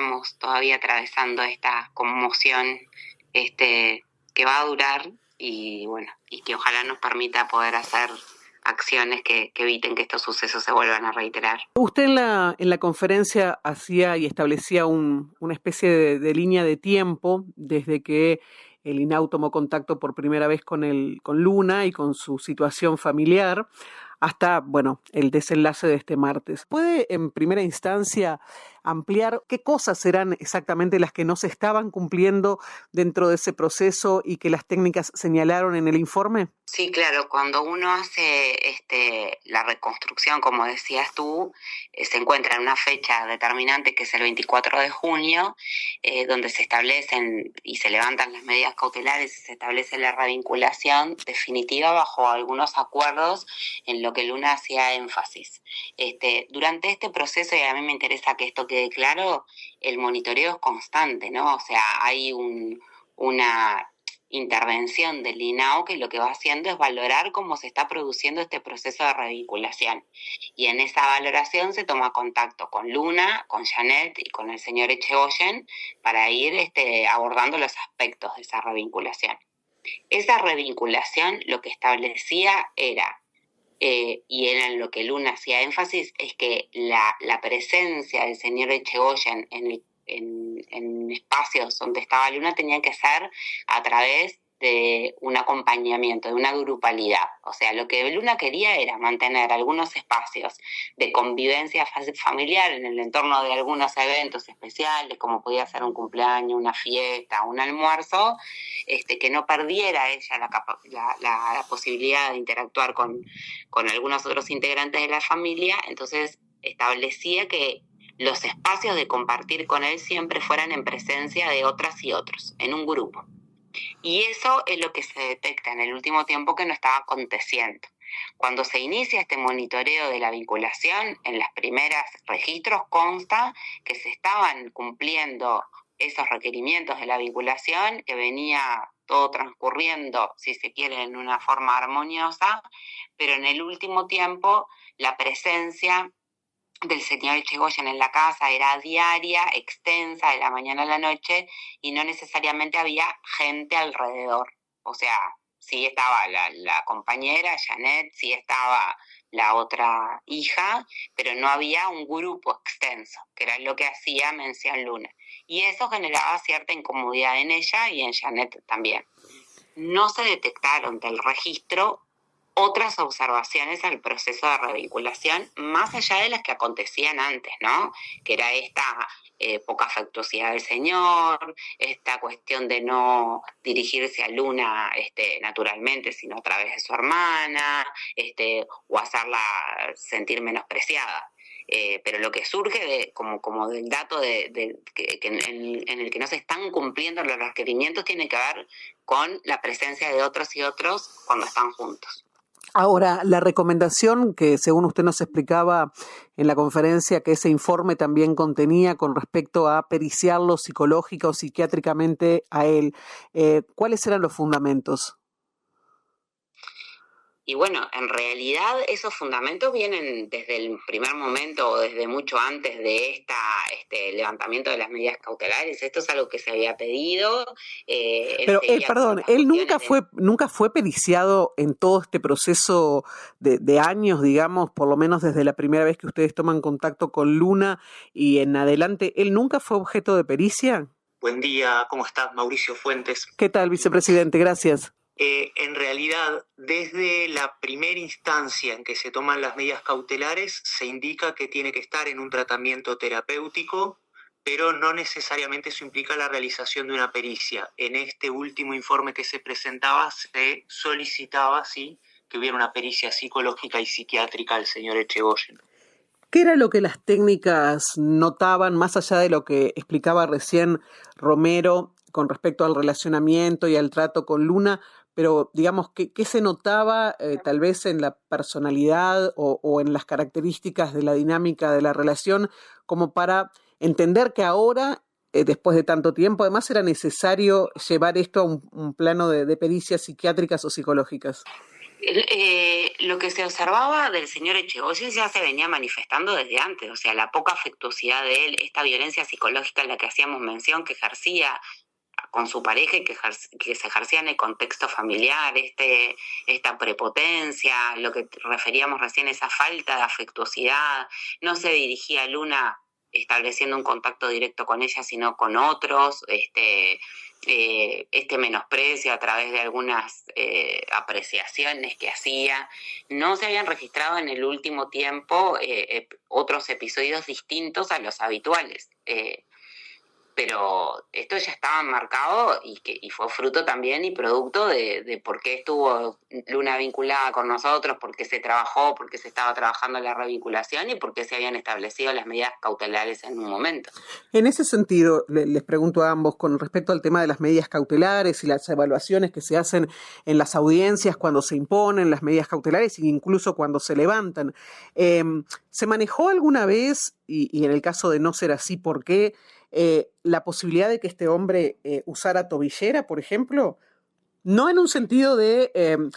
estamos todavía atravesando esta conmoción que va a durar y bueno, y que ojalá nos permita poder hacer acciones que eviten que estos sucesos se vuelvan a reiterar. Usted en la conferencia hacía y establecía una especie de línea de tiempo desde que el INAU tomó contacto por primera vez con Luna y con su situación familiar hasta, bueno, el desenlace de este martes. ¿Puede en primera instancia ampliar qué cosas eran exactamente las que no se estaban cumpliendo dentro de ese proceso y que las técnicas señalaron en el informe? Sí, claro, cuando uno hace la reconstrucción, como decías tú, se encuentra en una fecha determinante que es el 24 de junio, donde se establecen y se levantan las medidas cautelares y se establece la revinculación definitiva bajo algunos acuerdos en lo que Luna hacía énfasis. Durante este proceso, y a mí me interesa que esto quede claro, el monitoreo es constante, ¿no? O sea, hay una intervención del INAO que lo que va haciendo es valorar cómo se está produciendo este proceso de revinculación. Y en esa valoración se toma contacto con Luna, con Janet y con el señor Echegoyen para ir abordando los aspectos de esa revinculación. Esa revinculación lo que establecía era, y era en lo que Luna hacía énfasis, es que la presencia del señor Echegoyen en espacios donde estaba Luna tenía que ser a través de un acompañamiento, de una grupalidad. O sea, lo que Luna quería era mantener algunos espacios de convivencia familiar en el entorno de algunos eventos especiales, como podía ser un cumpleaños, una fiesta, un almuerzo, que no perdiera ella la posibilidad de interactuar con algunos otros integrantes de la familia. Entonces establecía que los espacios de compartir con él siempre fueran en presencia de otras y otros, en un grupo. Y eso es lo que se detecta en el último tiempo que no estaba aconteciendo. Cuando se inicia este monitoreo de la vinculación, en los primeros registros consta que se estaban cumpliendo esos requerimientos de la vinculación, que venía todo transcurriendo, si se quiere, en una forma armoniosa, pero en el último tiempo la presencia del señor Echegoyen en la casa era diaria, extensa, de la mañana a la noche, y no necesariamente había gente alrededor. O sea, sí estaba la compañera, Janet, sí estaba la otra hija, pero no había un grupo extenso, que era lo que hacía mención Luna. Y eso generaba cierta incomodidad en ella y en Janet también. No se detectaron del registro otras observaciones al proceso de revinculación, más allá de las que acontecían antes, ¿no? Que era esta poca afectuosidad del señor, esta cuestión de no dirigirse a Luna naturalmente, sino a través de su hermana, o hacerla sentir menospreciada. Pero lo que surge como del dato en el que no se están cumpliendo los requerimientos tiene que ver con la presencia de otros y otros cuando están juntos. Ahora, la recomendación que según usted nos explicaba en la conferencia que ese informe también contenía con respecto a periciarlo psicológica o psiquiátricamente a él, ¿cuáles eran los fundamentos? Y bueno, en realidad esos fundamentos vienen desde el primer momento o desde mucho antes de este levantamiento de las medidas cautelares. Esto es algo que se había pedido. Pero, perdón, él nunca fue periciado en todo este proceso de años, digamos, por lo menos desde la primera vez que ustedes toman contacto con Luna y en adelante, ¿él nunca fue objeto de pericia? Buen día, ¿cómo estás? Mauricio Fuentes. ¿Qué tal, vicepresidente? Gracias. En realidad, desde la primera instancia en que se toman las medidas cautelares, se indica que tiene que estar en un tratamiento terapéutico, pero no necesariamente eso implica la realización de una pericia. En este último informe que se presentaba, se solicitaba, sí, que hubiera una pericia psicológica y psiquiátrica al señor Echegoyen. ¿Qué era lo que las técnicas notaban, más allá de lo que explicaba recién Romero con respecto al relacionamiento y al trato con Luna? Pero, digamos, ¿qué se notaba tal vez en la personalidad o en las características de la dinámica de la relación como para entender que ahora, después de tanto tiempo, además era necesario llevar esto a un plano de pericias psiquiátricas o psicológicas? Lo que se observaba del señor Echegoyen ya se venía manifestando desde antes, o sea, la poca afectuosidad de él, esta violencia psicológica en la que hacíamos mención, que ejercía con su pareja y que se ejercía en el contexto familiar, esta prepotencia, lo que referíamos recién, esa falta de afectuosidad, no se dirigía a Luna estableciendo un contacto directo con ella, sino con otros, este menosprecio a través de algunas apreciaciones que hacía. No se habían registrado en el último tiempo otros episodios distintos a los habituales. Pero esto ya estaba marcado y fue fruto también y producto de por qué estuvo Luna vinculada con nosotros, por qué se trabajó, por qué se estaba trabajando la revinculación y por qué se habían establecido las medidas cautelares en un momento. En ese sentido, les pregunto a ambos con respecto al tema de las medidas cautelares y las evaluaciones que se hacen en las audiencias cuando se imponen las medidas cautelares e incluso cuando se levantan. ¿Se manejó alguna vez, y en el caso de no ser así, por qué, la posibilidad de que este hombre usara tobillera, por ejemplo? No en un sentido de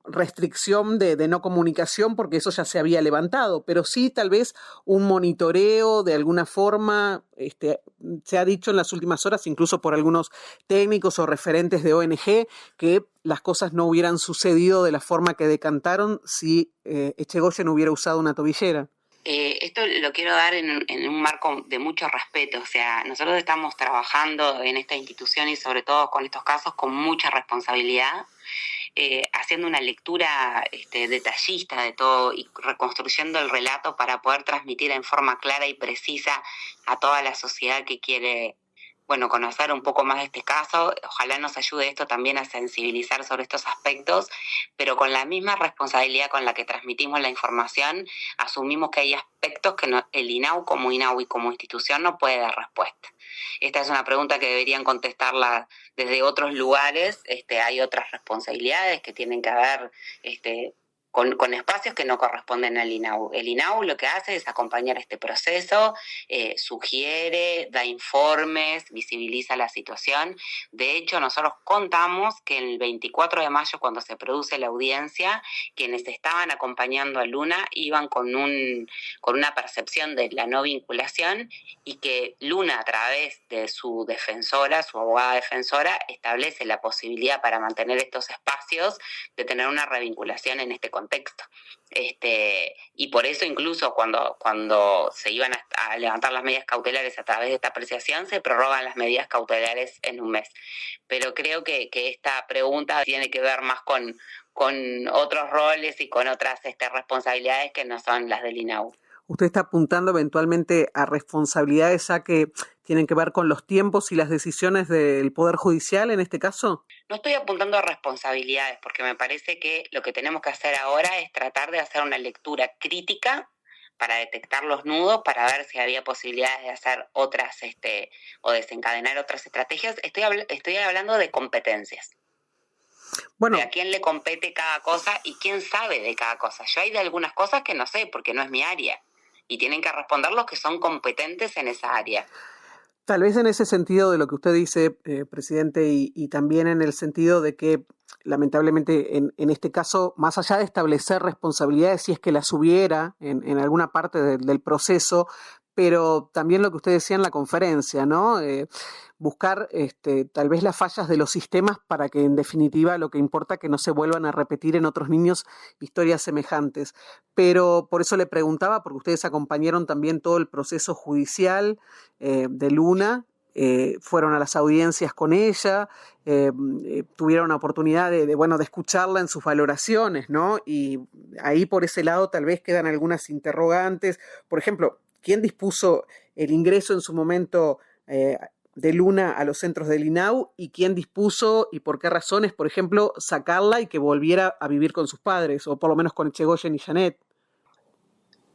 restricción de no comunicación, porque eso ya se había levantado, pero sí tal vez un monitoreo de alguna forma, se ha dicho en las últimas horas, incluso por algunos técnicos o referentes de ONG, que las cosas no hubieran sucedido de la forma que decantaron si Echegoyen hubiera usado una tobillera. Esto lo quiero dar en un marco de mucho respeto, o sea, nosotros estamos trabajando en esta institución y sobre todo con estos casos con mucha responsabilidad, haciendo una lectura detallista de todo y reconstruyendo el relato para poder transmitir en forma clara y precisa a toda la sociedad que quiere conocer un poco más de este caso. Ojalá nos ayude esto también a sensibilizar sobre estos aspectos, pero con la misma responsabilidad con la que transmitimos la información, asumimos que hay aspectos que el INAU como INAU y como institución no puede dar respuesta. Esta es una pregunta que deberían contestarla desde otros lugares. Hay otras responsabilidades que tienen que ver con espacios que no corresponden al INAU. El INAU lo que hace es acompañar este proceso, sugiere, da informes, visibiliza la situación. De hecho, nosotros contamos que el 24 de mayo, cuando se produce la audiencia, quienes estaban acompañando a Luna iban con una percepción de la no vinculación y que Luna, a través de su defensora, su abogada defensora, establece la posibilidad para mantener estos espacios de tener una revinculación en este contexto. Y por eso incluso cuando se iban a levantar las medidas cautelares a través de esta apreciación, se prorrogan las medidas cautelares en un mes. Pero creo que esta pregunta tiene que ver más con otros roles y con otras responsabilidades que no son las del INAU. ¿Usted está apuntando eventualmente a responsabilidades que tienen que ver con los tiempos y las decisiones del Poder Judicial en este caso? No estoy apuntando a responsabilidades, porque me parece que lo que tenemos que hacer ahora es tratar de hacer una lectura crítica para detectar los nudos, para ver si había posibilidades de hacer otras o desencadenar otras estrategias. Estoy hablando de competencias. Bueno, de a quién le compete cada cosa y quién sabe de cada cosa. Yo hay de algunas cosas que no sé porque no es mi área y tienen que responder los que son competentes en esa área. Tal vez en ese sentido de lo que usted dice, presidente, y también en el sentido de que lamentablemente en este caso, más allá de establecer responsabilidades, si es que las hubiera en alguna parte del proceso, pero también lo que usted decía en la conferencia, ¿no? Buscar tal vez las fallas de los sistemas para que en definitiva lo que importa que no se vuelvan a repetir en otros niños historias semejantes. Pero por eso le preguntaba, porque ustedes acompañaron también todo el proceso judicial de Luna, fueron a las audiencias con ella, tuvieron la oportunidad de escucharla en sus valoraciones, ¿no? Y ahí por ese lado tal vez quedan algunas interrogantes. Por ejemplo, ¿quién dispuso el ingreso en su momento de Luna a los centros del INAU y quién dispuso y por qué razones, por ejemplo, sacarla y que volviera a vivir con sus padres, o por lo menos con Echegoyen y Janet?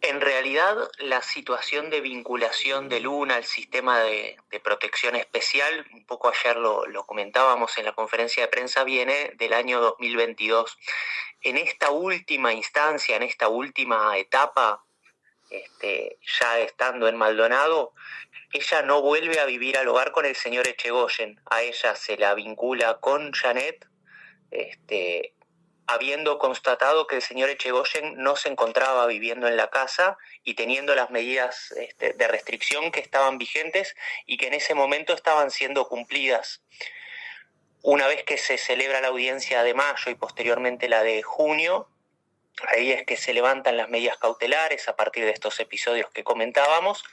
En realidad, la situación de vinculación de Luna al sistema de protección especial, un poco ayer lo comentábamos en la conferencia de prensa, viene del año 2022. En esta última instancia, en esta última etapa, ya estando en Maldonado, ella no vuelve a vivir al hogar con el señor Echegoyen. A ella se la vincula con Janet, habiendo constatado que el señor Echegoyen no se encontraba viviendo en la casa y teniendo las medidas de restricción que estaban vigentes y que en ese momento estaban siendo cumplidas. Una vez que se celebra la audiencia de mayo y posteriormente la de junio, ahí es que se levantan las medidas cautelares a partir de estos episodios que comentábamos.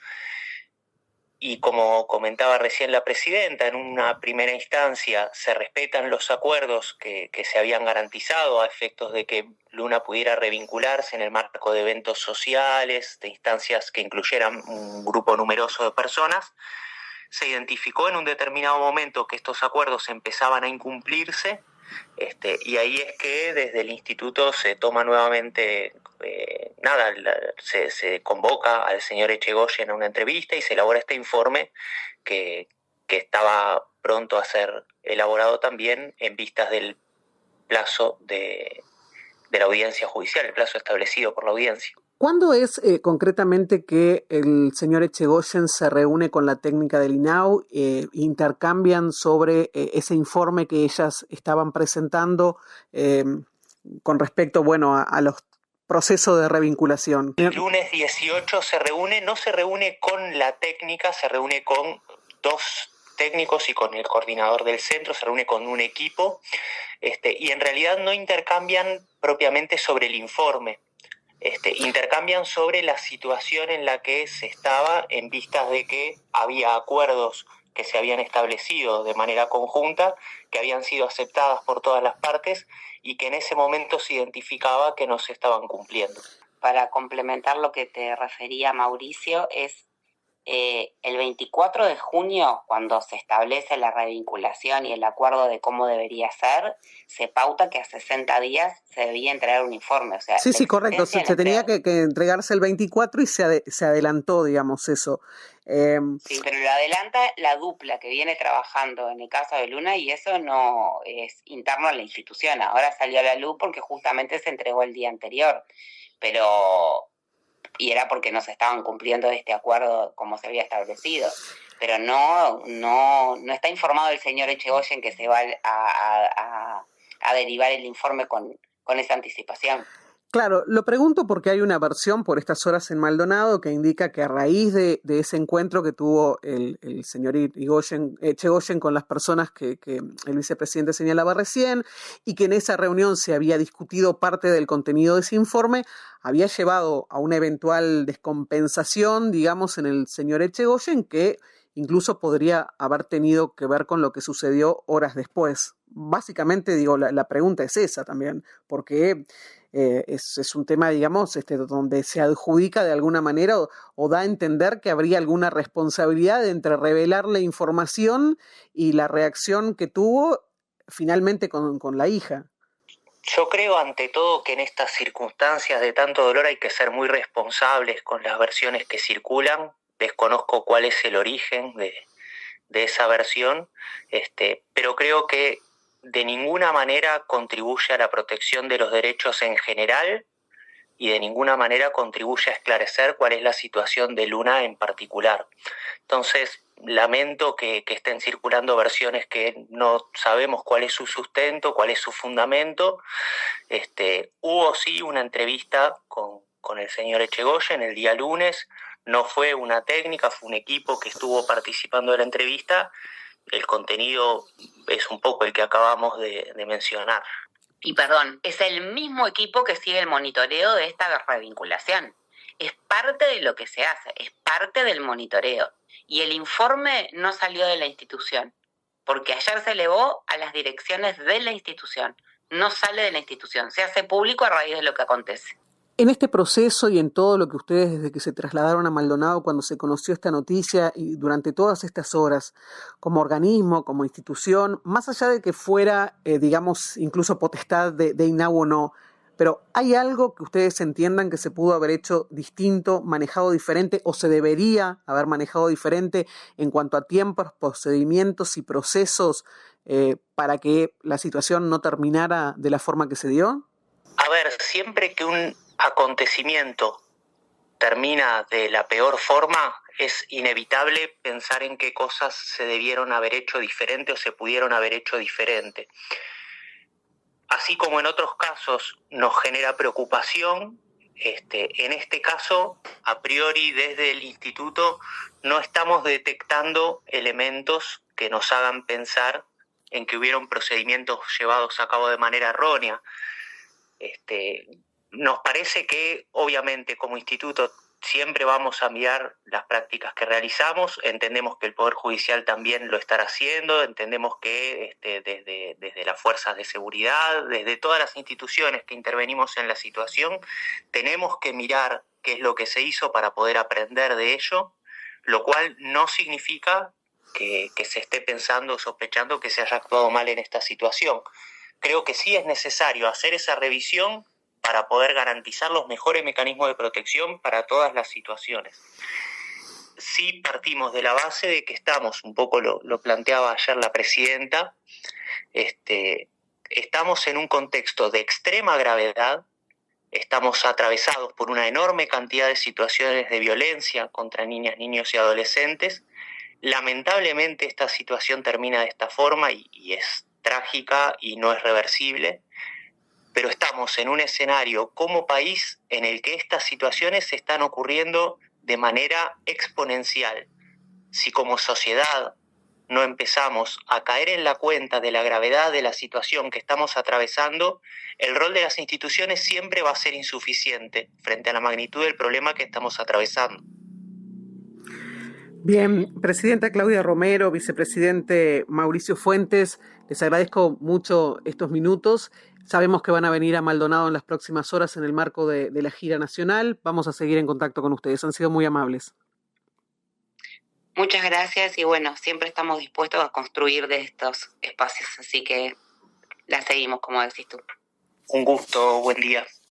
Y como comentaba recién la presidenta, en una primera instancia se respetan los acuerdos que se habían garantizado a efectos de que Luna pudiera revincularse en el marco de eventos sociales, de instancias que incluyeran un grupo numeroso de personas. Se identificó en un determinado momento que estos acuerdos empezaban a incumplirse, y ahí es que desde el instituto se toma nuevamente, se convoca al señor Echegoyen a una entrevista y se elabora este informe que estaba pronto a ser elaborado también en vistas del plazo de la audiencia judicial, el plazo establecido por la audiencia. ¿Cuándo es concretamente que el señor Echegoyen se reúne con la técnica del INAU, intercambian sobre ese informe que ellas estaban presentando con respecto, a los procesos de revinculación? El lunes 18 se reúne, no se reúne con la técnica, se reúne con dos técnicos y con el coordinador del centro, se reúne con un equipo, y en realidad no intercambian propiamente sobre el informe. Intercambian sobre la situación en la que se estaba en vistas de que había acuerdos que se habían establecido de manera conjunta, que habían sido aceptadas por todas las partes y que en ese momento se identificaba que no se estaban cumpliendo. Para complementar lo que te refería Mauricio, es el 24 de junio, cuando se establece la revinculación y el acuerdo de cómo debería ser, se pauta que a 60 días se debía entregar un informe. O sea, sí, correcto. Se tenía que entregarse el 24 y se adelantó, digamos, eso. Sí, pero lo adelanta la dupla que viene trabajando en el caso de Luna y eso no es interno a la institución. Ahora salió a la luz porque justamente se entregó el día anterior, y era porque no se estaban cumpliendo este acuerdo como se había establecido. Pero no está informado el señor Echegoyen que se va a derivar el informe con esa anticipación. Claro, lo pregunto porque hay una versión por estas horas en Maldonado que indica que a raíz de ese encuentro que tuvo el señor Echegoyen con las personas que el vicepresidente señalaba recién y que en esa reunión se había discutido parte del contenido de ese informe, había llevado a una eventual descompensación, digamos, en el señor Echegoyen que incluso podría haber tenido que ver con lo que sucedió horas después. Básicamente, la pregunta es esa también, porque es un tema, digamos, donde se adjudica de alguna manera o da a entender que habría alguna responsabilidad entre revelar la información y la reacción que tuvo finalmente con la hija. Yo creo ante todo que en estas circunstancias de tanto dolor hay que ser muy responsables con las versiones que circulan. Desconozco cuál es el origen de esa versión, pero creo que de ninguna manera contribuye a la protección de los derechos en general y de ninguna manera contribuye a esclarecer cuál es la situación de Luna en particular. Entonces, lamento que estén circulando versiones que no sabemos cuál es su sustento, cuál es su fundamento. Hubo sí una entrevista con el señor Echegoyen el día lunes. No fue una técnica, fue un equipo que estuvo participando de la entrevista. El contenido es un poco el que acabamos de mencionar. Y perdón, es el mismo equipo que sigue el monitoreo de esta revinculación. Es parte de lo que se hace, es parte del monitoreo. Y el informe no salió de la institución, porque ayer se elevó a las direcciones de la institución. No sale de la institución, se hace público a raíz de lo que acontece. En este proceso y en todo lo que ustedes, desde que se trasladaron a Maldonado, cuando se conoció esta noticia y durante todas estas horas, como organismo, como institución, más allá de que fuera, digamos, incluso potestad de INAU o no, pero ¿hay algo que ustedes entiendan que se pudo haber hecho distinto, manejado diferente o se debería haber manejado diferente en cuanto a tiempos, procedimientos y procesos para que la situación no terminara de la forma que se dio? A ver, siempre que un acontecimiento termina de la peor forma, es inevitable pensar en qué cosas se debieron haber hecho diferente o se pudieron haber hecho diferente. así como en otros casos nos genera preocupación, en este caso, a priori desde el instituto, no estamos detectando elementos que nos hagan pensar en que hubieron procedimientos llevados a cabo de manera errónea. Nos parece que, obviamente, como instituto siempre vamos a mirar las prácticas que realizamos, entendemos que el Poder Judicial también lo estará haciendo, entendemos que desde las fuerzas de seguridad, desde todas las instituciones que intervenimos en la situación, tenemos que mirar qué es lo que se hizo para poder aprender de ello, lo cual no significa que se esté pensando o sospechando que se haya actuado mal en esta situación. Creo que sí es necesario hacer esa revisión para poder garantizar los mejores mecanismos de protección para todas las situaciones. Sí partimos de la base de que estamos, un poco lo planteaba ayer la presidenta, estamos en un contexto de extrema gravedad, estamos atravesados por una enorme cantidad de situaciones de violencia contra niñas, niños y adolescentes. Lamentablemente esta situación termina de esta forma y es trágica y no es reversible, pero estamos en un escenario como país en el que estas situaciones están ocurriendo de manera exponencial. Si como sociedad no empezamos a caer en la cuenta de la gravedad de la situación que estamos atravesando, el rol de las instituciones siempre va a ser insuficiente frente a la magnitud del problema que estamos atravesando. Bien, presidenta Claudia Romero, vicepresidente Mauricio Fuentes, les agradezco mucho estos minutos. Sabemos que van a venir a Maldonado en las próximas horas en el marco de la gira nacional. Vamos a seguir en contacto con ustedes. Han sido muy amables. Muchas gracias y bueno, siempre estamos dispuestos a construir de estos espacios, así que la seguimos, como decís tú. Un gusto, buen día.